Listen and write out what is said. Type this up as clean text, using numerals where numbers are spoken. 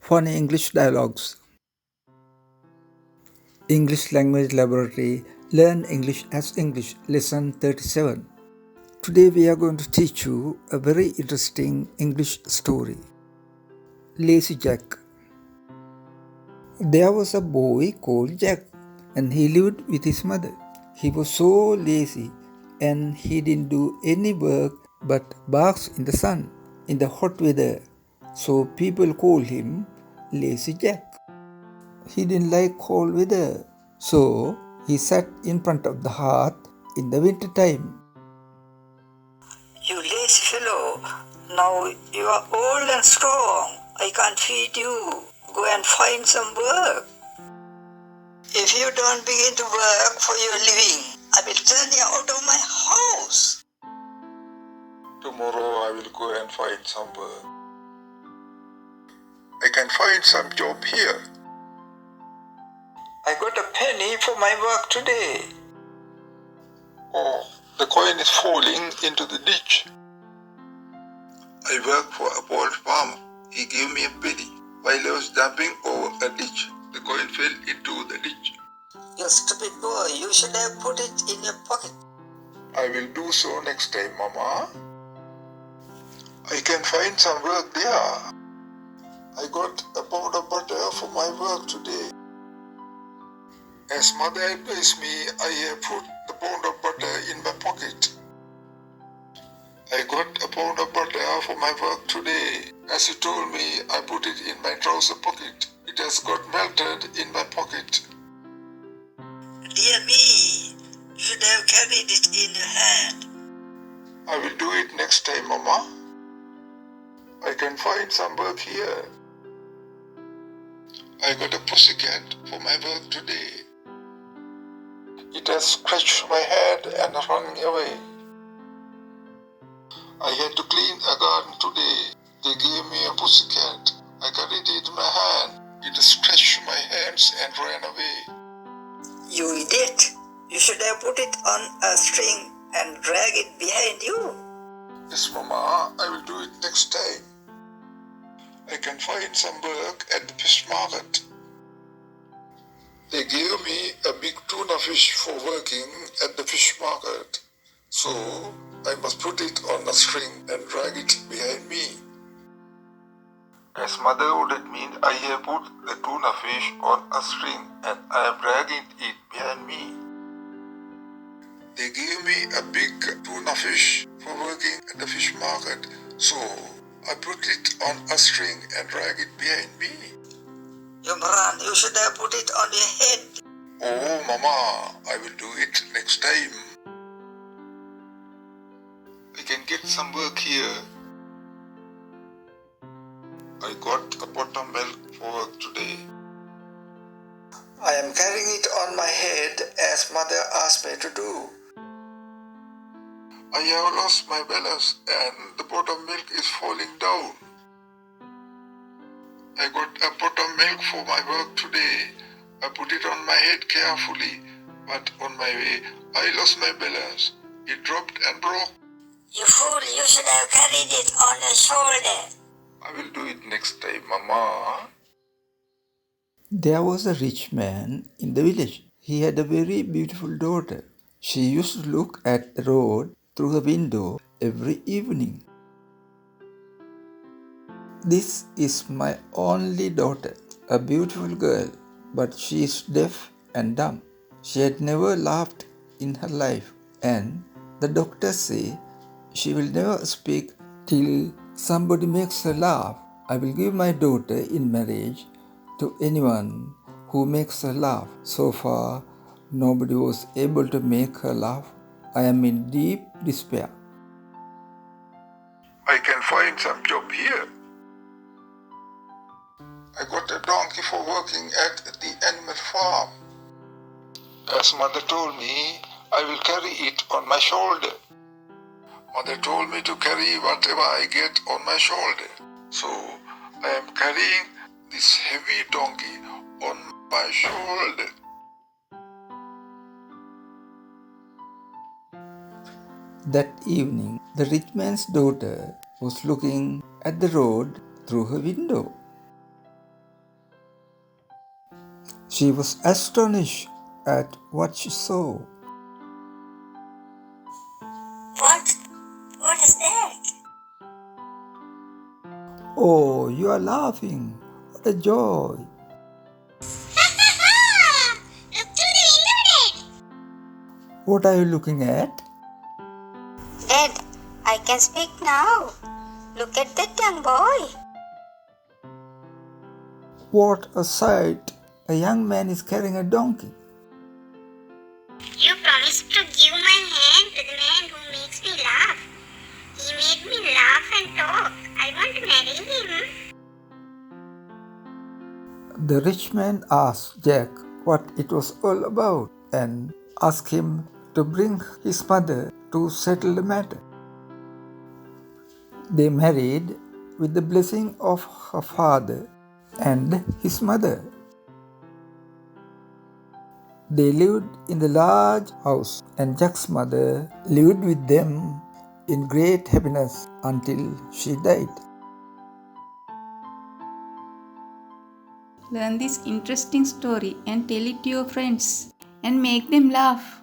Funny English dialogues. English Language Laboratory. Learn English as English. Lesson 37. Today we are going to teach you a very interesting English story. Lazy Jack. There was a boy called Jack, and he lived with his mother. He was so lazy and he didn't do any work but barks in the sun in the hot weather. So people call him Lazy Jack. He didn't like cold weather, so he sat in front of the hearth in the winter time. You lazy fellow, now you are old and strong. I can't feed you. Go and find some work. If you don't begin to work for your living, I will turn you out of my house. Tomorrow I will go and find some work. I can find some job here. I got a penny for my work today. Oh, the coin is falling into the ditch. I work for a poor farmer. He gave me a penny. While I was jumping over a ditch, the coin fell into the ditch. You stupid boy, you should have put it in your pocket. I will do so next time, Mama. I can find some work there. I got a pound of butter for my work today. As Mother advised me, I have put the pound of butter in my pocket. I got a pound of butter for my work today. As you told me, I put it in my trouser pocket. It has got melted in my pocket. Dear me, you should have carried it in your hand. I will do it next time, Mama. I can find some work here. I got a pussycat for my work today. It has scratched my head and run away. I had to clean a garden today. They gave me a pussycat. I carried it in my hand. It scratched my hands and ran away. You idiot! You should have put it on a string and drag it behind you. Yes, Mama, I will do it next time. I can find some work at the fish market. They gave me a big tuna fish for working at the fish market. So I must put it on a string and drag it behind me. As Mother ordered me, I have put the tuna fish on a string and I am dragging it behind me. They gave me a big tuna fish for working at the fish market. So I put it on a string and drag it behind me. Yumran, you should have put it on your head. Oh, Mama, I will do it next time. I can get some work here. I got a pot of milk for work today. I am carrying it on my head as Mother asked me to do. I have lost my balance and the pot of milk is falling down. I got a pot of milk for my work today. I put it on my head carefully, but on my way, I lost my balance. It dropped and broke. You fool, you should have carried it on your shoulder. I will do it next time, Mama. There was a rich man in the village. He had a very beautiful daughter. She used to look at the road through the window every evening. This is my only daughter, a beautiful girl, but she is deaf and dumb. She had never laughed in her life, and the doctors say she will never speak till somebody makes her laugh. I will give my daughter in marriage to anyone who makes her laugh. So far, nobody was able to make her laugh. I am in deep despair. I can find some job here. I got a donkey for working at the animal farm. As Mother told me, I will carry it on my shoulder. Mother told me to carry whatever I get on my shoulder. So I am carrying this heavy donkey on my shoulder. That evening, the rich man's daughter was looking at the road through her window. She was astonished at what she saw. What is that? Oh, you are laughing. What a joy. Look through the window, Dad. What are you looking at? Dad, I can speak now. Look at that young boy. What a sight. A young man is carrying a donkey. You promised to give my hand to the man who makes me laugh. He made me laugh and talk. I want to marry him. The rich man asked Jack what it was all about and asked him to bring his mother to settle the matter. They married with the blessing of her father and his mother. They lived in the large house, and Jack's mother lived with them in great happiness until she died. Learn this interesting story and tell it to your friends and make them laugh.